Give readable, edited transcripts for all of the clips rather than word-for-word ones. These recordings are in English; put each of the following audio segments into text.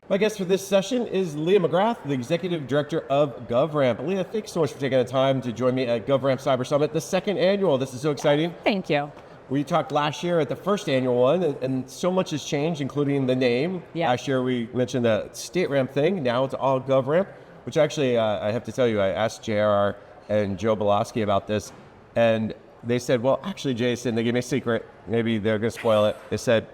My guest for this session is Leah McGrath, the Executive Director of GovRAMP. Leah, thanks so much for taking the time to join me at GovRAMP Cyber Summit, the second annual. This is so exciting. Thank you. We talked last year at the first annual one, and so much has changed, including the name. Yeah. Last year we mentioned the State Ramp thing. Now it's all GovRAMP, which actually, I have to tell you, I asked JR and Joe Belosky about this, and they said, well, actually, Jason, they gave me a secret. Maybe they're going to spoil it. They said,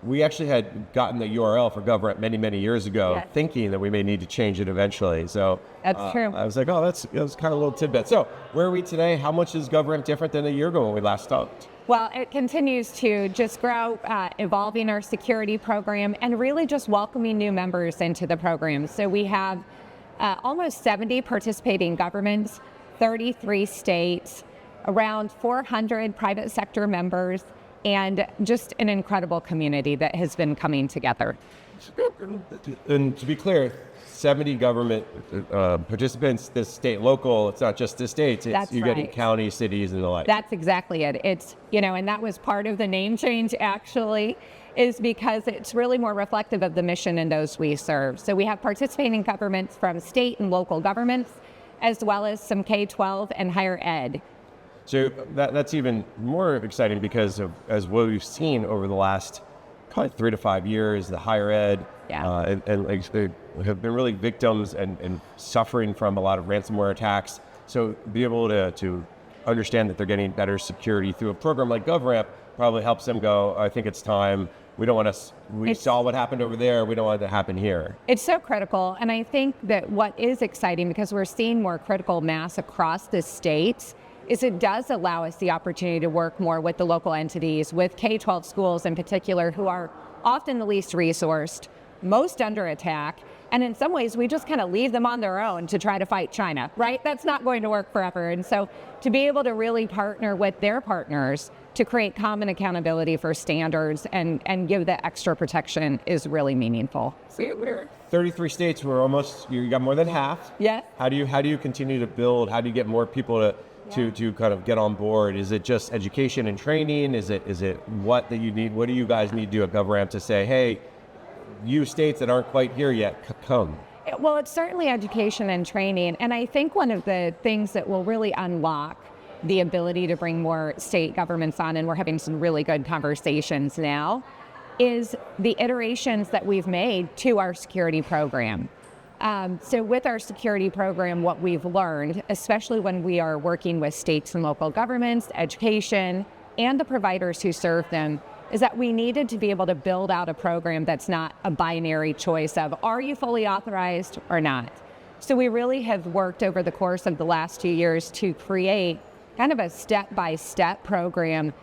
we actually had gotten the URL for GovRAMP many, many years ago, Yes. thinking that we may need to change it eventually. So That's true. I was like, oh, that was kind of a little tidbit. So where are we today? How much is GovRAMP different than a year ago when we last talked? Well, it continues to just grow, evolving our security program and really just welcoming new members into the program. So we have almost 70 participating governments, 33 states, around 400 private sector members, and just an incredible community that has been coming together. And to be clear, 70 government participants, this state, local, it's not just the states, That's you're right. getting county, cities, and the like. That's exactly it. It's, and that was part of the name change actually, is because it's really more reflective of the mission and those we serve. So we have participating governments from state and local governments, as well as some K-12 and higher ed. So that's even more exciting because of, as what we've seen over the last probably 3 to 5 years, the higher ed, and like, they have been really victims and suffering from a lot of ransomware attacks. So be able to understand that they're getting better security through a program like GovRAMP probably helps them go, I think it's time. We don't want to, we saw what happened over there. We don't want it to happen here. It's so critical. And I think that what is exciting, because we're seeing more critical mass across the states, is it does allow us the opportunity to work more with the local entities, with K-12 schools in particular, who are often the least resourced, most under attack. And in some ways, we just kind of leave them on their own to try to fight China, right? That's not going to work forever. And so to be able to really partner with their partners to create common accountability for standards and give the extra protection is really meaningful. 33 states, we're almost, you got more than half. Yes. How do you continue to build? How do you get more people to kind of get on board? Is it just education and training? Is it what that you need? What do you guys need to do at GovRAMP to say, hey, you states that aren't quite here yet, come? Well, it's certainly education and training. And I think one of the things that will really unlock the ability to bring more state governments on, and we're having some really good conversations now, is the iterations that we've made to our security program. So with our security program, what we've learned, especially when we are working with states and local governments, education, and the providers who serve them, is that we needed to be able to build out a program that's not a binary choice of, are you fully authorized or not? So we really have worked over the course of the last 2 years to create kind of a step-by-step program.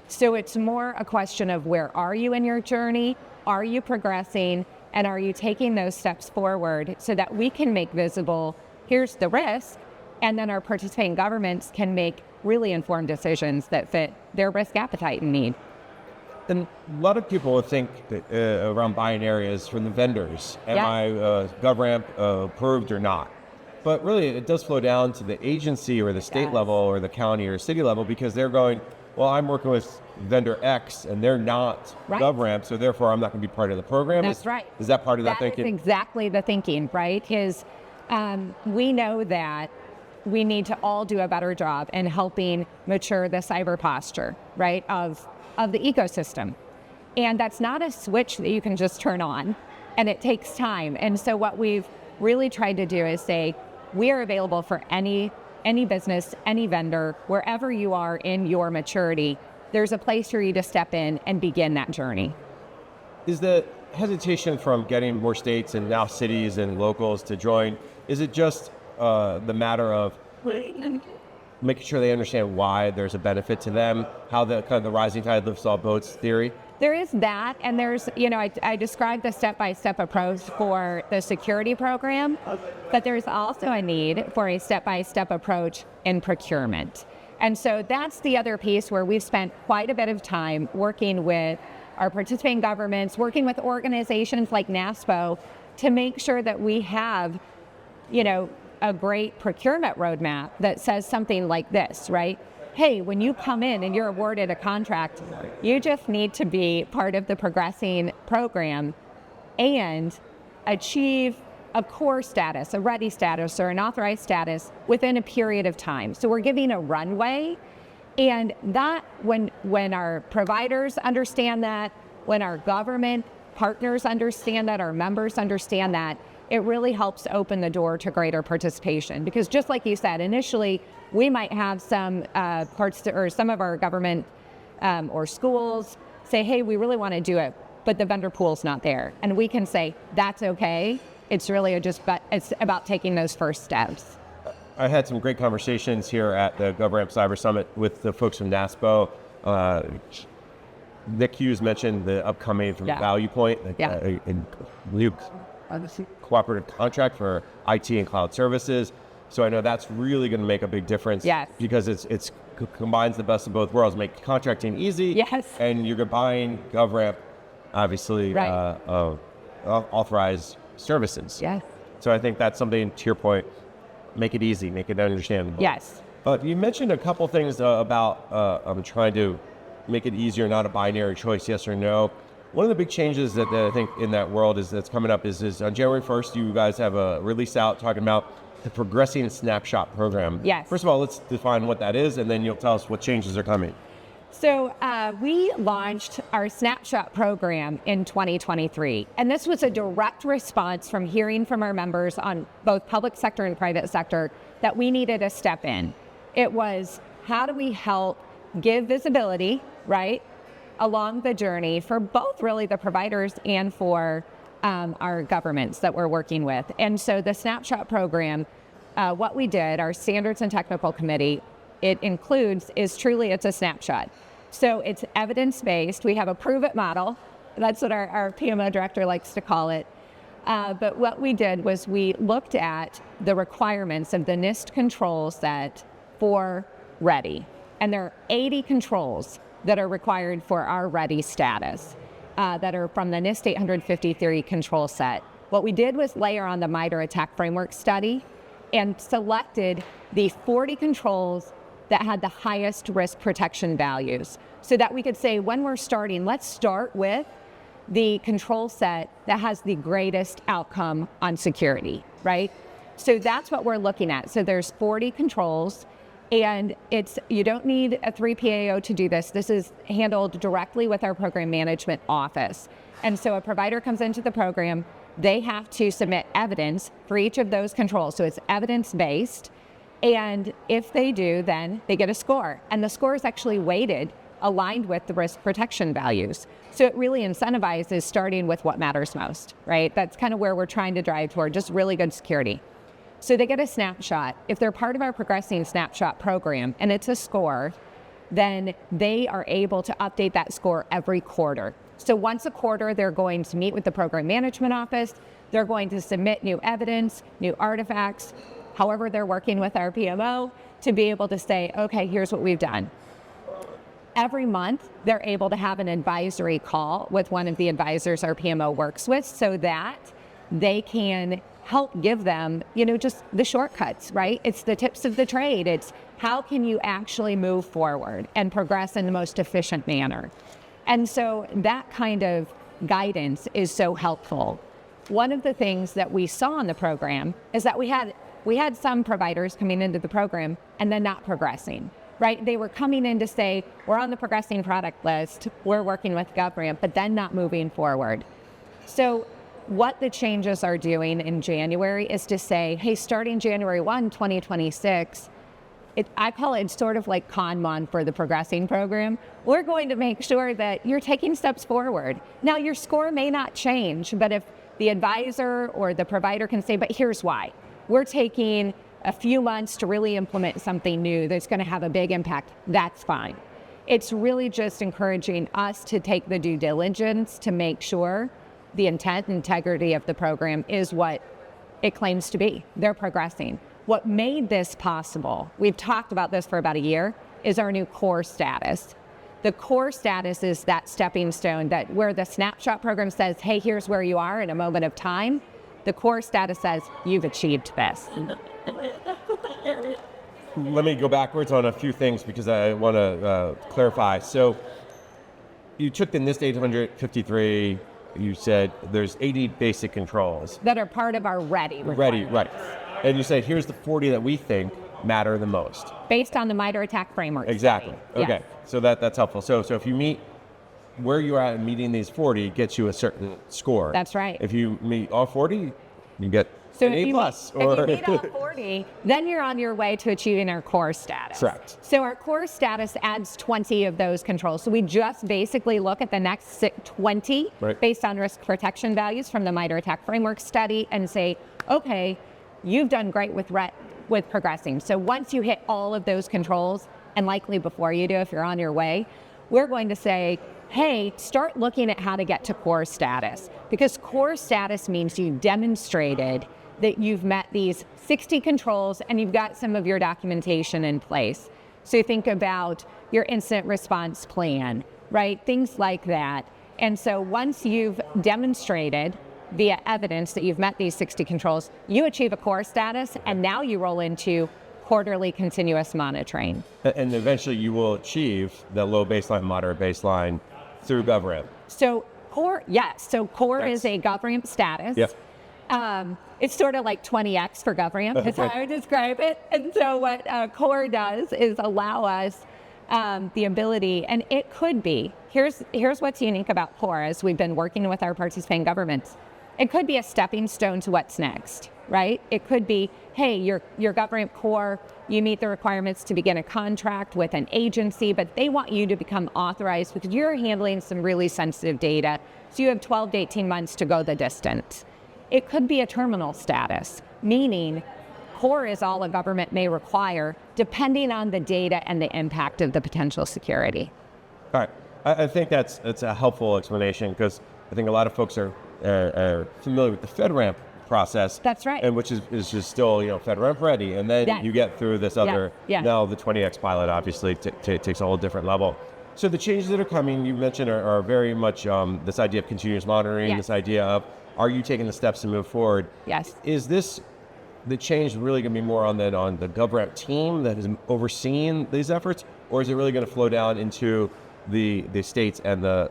So it's more a question of, where are you in your journey? Are you progressing? And are you taking those steps forward so that we can make visible, here's the risk, and then our participating governments can make really informed decisions that fit their risk appetite and need. And a lot of people think that around binary is from the vendors. Am I GovRAMP approved or not? But really, it does flow down to the agency or the state level or the county or city level, because they're going, well, I'm working with vendor X and they're not GovRAMP, so therefore I'm not going to be part of the program. That's right. Is that part of that thinking? That is exactly the thinking, right? Is we know that we need to all do a better job in helping mature the cyber posture, right, of the ecosystem. And that's not a switch that you can just turn on, and it takes time. And so what we've really tried to do is say, we are available for any business, any vendor, wherever you are in your maturity. There's a place for you to step in and begin that journey. Is the hesitation from getting more states and now cities and locals to join, is it just the matter of making sure they understand why there's a benefit to them, how the kind of the rising tide lifts all boats theory? There is that, and there's, I described the step-by-step approach for the security program, but there's also a need for a step-by-step approach in procurement. And so that's the other piece where we've spent quite a bit of time working with our participating governments, working with organizations like NASPO to make sure that we have, a great procurement roadmap that says something like this, right? Hey, when you come in and you're awarded a contract, you just need to be part of the progressing program and achieve a core status, a ready status, or an authorized status within a period of time. So we're giving a runway, and that when our providers understand that, when our government partners understand that, our members understand that, it really helps open the door to greater participation. Because just like you said, initially, we might have some some of our government or schools say, hey, we really want to do it, but the vendor pool's not there. And we can say, that's okay. It's really it's about taking those first steps. I had some great conversations here at the GovRAMP Cyber Summit with the folks from NASPO. Nick Hughes mentioned the upcoming from Value Point, a new cooperative contract for IT and cloud services. So I know that's really going to make a big difference because it's combines the best of both worlds, make contracting easy, and you're buying GovRAMP, obviously, authorized services. So I think that's something, to your point, make it easy, make it understandable. But you mentioned a couple things about trying to make it easier, not a binary choice, yes or no. One of the big changes that I think in that world that's coming up is on January 1st, you guys have a release out talking about the Progressing Snapshot Program. First of all, let's define what that is, and then you'll tell us what changes are coming. So we launched our Snapshot program in 2023, and this was a direct response from hearing from our members on both public sector and private sector that we needed a step in. It was, how do we help give visibility, right, along the journey for both really the providers and for our governments that we're working with. And so the Snapshot program, what we did, our Standards and Technical Committee, it includes it's a snapshot. So it's evidence-based. We have a prove it model. That's what our PMO director likes to call it. But what we did was we looked at the requirements of the NIST control set for ready. And there are 80 controls that are required for our ready status that are from the NIST 853 control set. What we did was layer on the MITRE ATT&CK framework study and selected the 40 controls that had the highest risk protection values, so that we could say, when we're starting, let's start with the control set that has the greatest outcome on security, right? So that's what we're looking at. So there's 40 controls, and you don't need a 3PAO to do this. This is handled directly with our program management office. And so a provider comes into the program, they have to submit evidence for each of those controls. So it's evidence-based. And if they do, then they get a score. And the score is actually weighted, aligned with the risk protection values. So it really incentivizes starting with what matters most, right? That's kind of where we're trying to drive toward, just really good security. So they get a snapshot. If they're part of our Progressing Snapshot program and it's a score, then they are able to update that score every quarter. So once a quarter, they're going to meet with the program management office. They're going to submit new evidence, new artifacts, however they're working with our PMO, to be able to say, okay, here's what we've done. Every month, they're able to have an advisory call with one of the advisors our PMO works with, so that they can help give them, just the shortcuts, right? It's the tips of the trade. It's how can you actually move forward and progress in the most efficient manner. And so that kind of guidance is so helpful. One of the things that we saw in the program is that we had some providers coming into the program and then not progressing, right? They were coming in to say, we're on the progressing product list, we're working with GovRAMP, but then not moving forward. So what the changes are doing in January is to say, hey, starting January 1, 2026, I call it sort of like Kanban for the progressing program. We're going to make sure that you're taking steps forward. Now, your score may not change, but if the advisor or the provider can say, but here's why. We're taking a few months to really implement something new that's going to have a big impact, that's fine. It's really just encouraging us to take the due diligence to make sure the intent and integrity of the program is what it claims to be. They're progressing. What made this possible, we've talked about this for about a year, is our new core status. The core status is that stepping stone that where the snapshot program says, hey, here's where you are in a moment of time. The core status says, you've achieved this. Let me go backwards on a few things because I want to clarify. So you took the NIST 853 you said there's 80 basic controls that are part of our ready. Right. And you said, here's the 40 that we think matter the most. Based on the MITRE ATT&CK framework. Exactly. Study. Okay. Yes. So that's helpful. So if you meet where you're at in meeting these 40 gets you a certain score. That's right. If you meet all 40, you get so an A+. If you meet all 40, then you're on your way to achieving our core status. Correct. So our core status adds 20 of those controls. So we just basically look at the next 20 based on risk protection values from the MITRE ATT&CK framework study and say, okay, you've done great with progressing. So once you hit all of those controls, and likely before you do if you're on your way, we're going to say, hey, start looking at how to get to core status. Because core status means you demonstrated that you've met these 60 controls and you've got some of your documentation in place. So think about your incident response plan, right? Things like that. And so once you've demonstrated via evidence that you've met these 60 controls, you achieve a core status, and now you roll into quarterly continuous monitoring. And eventually you will achieve the low baseline, moderate baseline through GovRAMP. So core, yes. So core is a GovRAMP status. Yep. It's sort of like 20x for GovRAMP, is how I would describe it. And so what core does is allow us the ability, and it could be, here's what's unique about core as we've been working with our participating governments. It could be a stepping stone to what's next, right? It could be, hey, your GovRAMP core, you meet the requirements to begin a contract with an agency, but they want you to become authorized because you're handling some really sensitive data. So you have 12 to 18 months to go the distance. It could be a terminal status, meaning core is all a government may require depending on the data and the impact of the potential security. All right. I think that's a helpful explanation because I think a lot of folks are familiar with the FedRAMP process. That's right. And which is just still, FedRAMP ready. And then you get through this other, now the 20X pilot obviously takes a whole different level. So the changes that are coming, you mentioned, are very much this idea of continuous monitoring, this idea of, are you taking the steps to move forward? Yes. Is this, the change really going to be more on the GovRAMP team that is overseeing these efforts? Or is it really going to flow down into the states and the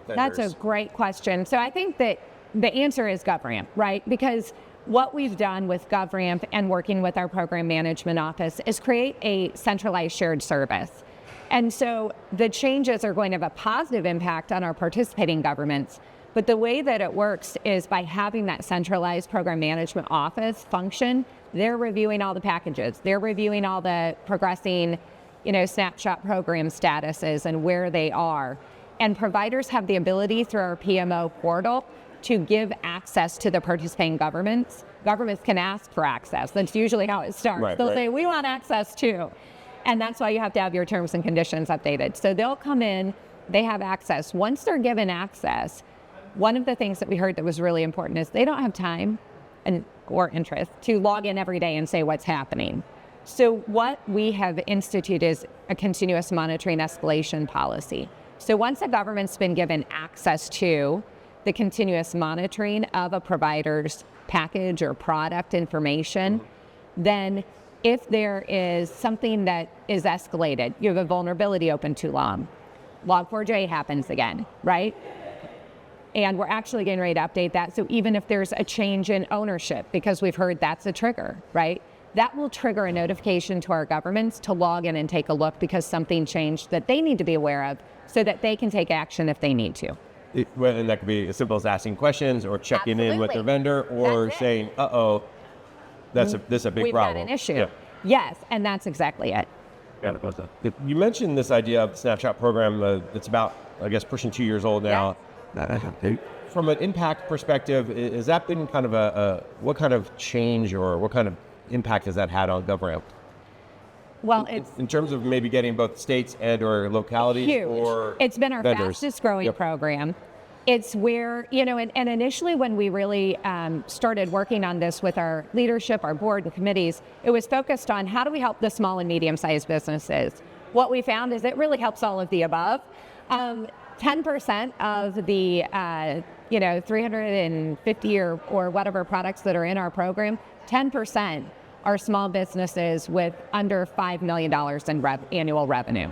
vendors? That's a great question. So I think that the answer is GovRAMP, right? Because what we've done with GovRAMP and working with our program management office is create a centralized shared service. And so the changes are going to have a positive impact on our participating governments. But the way that it works is by having that centralized program management office function, they're reviewing all the packages. They're reviewing all the progressing, snapshot program statuses and where they are. And providers have the ability through our PMO portal to give access to the participating governments. Governments can ask for access. That's usually how it starts. They'll say, we want access too. And that's why you have to have your terms and conditions updated. So they'll come in, they have access. Once they're given access, one of the things that we heard that was really important is they don't have time or interest to log in every day and say what's happening. So what we have instituted is a continuous monitoring escalation policy. So once a government's been given access to the continuous monitoring of a provider's package or product information, then if there is something that is escalated, you have a vulnerability open too long, Log4j happens again, right? And we're actually getting ready to update that. So even if there's a change in ownership, because we've heard that's a trigger, right? That will trigger a notification to our governments to log in and take a look because something changed that they need to be aware of so that they can take action if they need to. And that could be as simple as asking questions or checking in with their vendor or saying, uh-oh, this is a big problem. We've got an issue. Yeah. Yes, and that's exactly it. You mentioned this idea of the Snapshot program that's about, I guess, pushing 2 years old now. From an impact perspective, has that been kind of what kind of change or what kind of impact has that had on GovRAMP? Well, it's in terms of maybe getting both states and or localities huge. Or it's been our vendors. fastest growing program. It's where, and initially when we really started working on this with our leadership, our board and committees, it was focused on how do we help the small and medium-sized businesses. What we found is it really helps all of the above. 10% of the 350 or whatever products that are in our program, 10% are small businesses with under $5 million in annual revenue.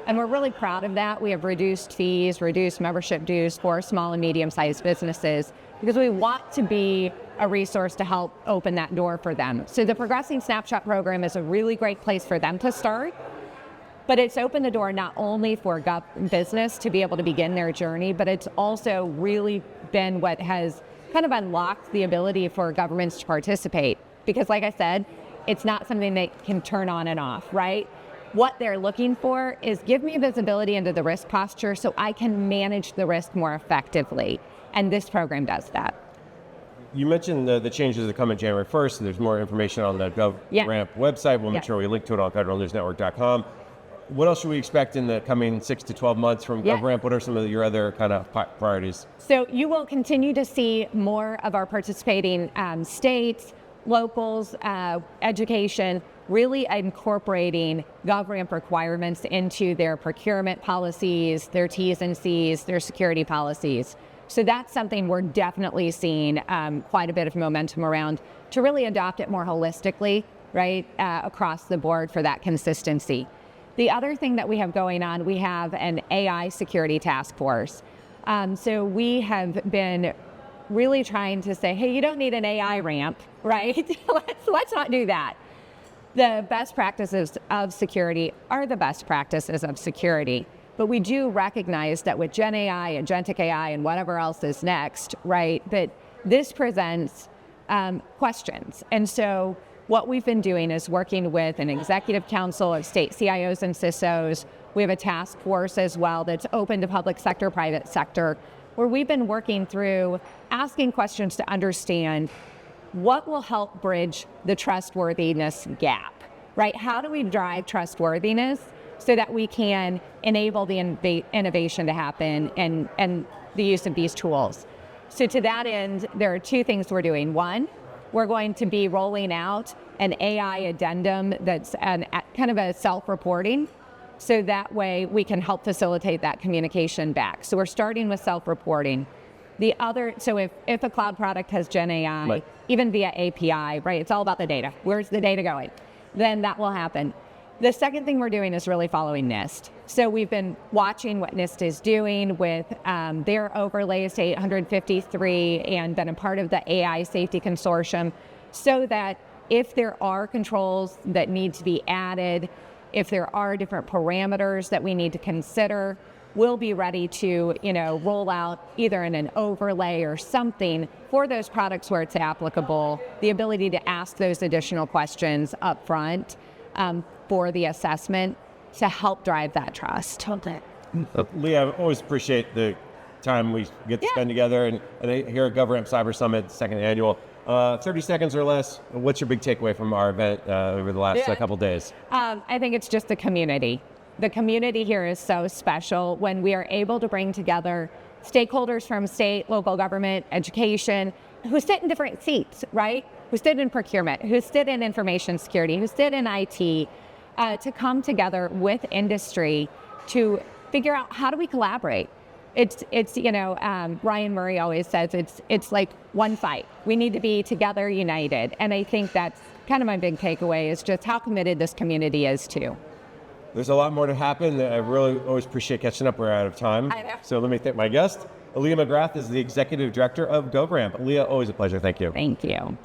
And we're really proud of that. We have reduced fees, reduced membership dues for small and medium-sized businesses because we want to be a resource to help open that door for them. So the Progressing Snapshot program is a really great place for them to start, but it's opened the door not only for business to be able to begin their journey, but it's also really been what has kind of unlocked the ability for governments to participate. Because like I said, it's not something they can turn on and off, right? What they're looking for is give me visibility into the risk posture so I can manage the risk more effectively. And this program does that. You mentioned the changes that come in January 1st. There's more information on the GovRAMP website. We'll make sure we link to it on federalnewsnetwork.com. What else should we expect in the coming 6 to 12 months from GovRAMP? What are some of your other kind of priorities? So you will continue to see more of our participating states, locals, education, really incorporating GovRAMP requirements into their procurement policies, their T's and C's, their security policies. So that's something we're definitely seeing quite a bit of momentum around to really adopt it more holistically, right, across the board for that consistency. The other thing that we have going on, we have an AI security task force. So we have been really trying to say, hey, you don't need an AI ramp, right? let's not do that. The best practices of security are the best practices of security. But we do recognize that with Gen AI, Agentic AI, and whatever else is next, right, that this presents questions. And so what we've been doing is working with an executive council of state CIOs and CISOs. We have a task force as well that's open to public sector, private sector, where we've been working through asking questions to understand what will help bridge the trustworthiness gap, right? How do we drive trustworthiness so that we can enable the innovation to happen and the use of these tools? So to that end, there are two things we're doing. One, we're going to be rolling out an AI addendum that's kind of a self-reporting, so that way we can help facilitate that communication back. So we're starting with self-reporting. The other, so if a cloud product has Gen AI, even via API, right, it's all about the data. Where's the data going? Then that will happen. The second thing we're doing is really following NIST. So we've been watching what NIST is doing with their overlays to 853 and been a part of the AI Safety Consortium, so that if there are controls that need to be added, if there are different parameters that we need to consider, we'll be ready to, roll out either in an overlay or something for those products where it's applicable, the ability to ask those additional questions up front for the assessment to help drive that trust. Leah, I always appreciate the time we get to spend together, and here at GovRAMP Cyber Summit, second annual. 30 seconds or less, what's your big takeaway from our event over the last couple days? I think it's just the community. The community here is so special when we are able to bring together stakeholders from state, local government, education, who sit in different seats, right? Who sit in procurement, who sit in information security, who sit in IT, to come together with industry to figure out how do we collaborate. It's Ryan Murray always says it's like one fight. We need to be together, united. And I think that's kind of my big takeaway, is just how committed this community is too. There's a lot more to happen. I really always appreciate catching up. We're out of time. I know. So let me thank my guest. Leah McGrath is the Executive Director of GovRAMP. Leah, always a pleasure. Thank you. Thank you.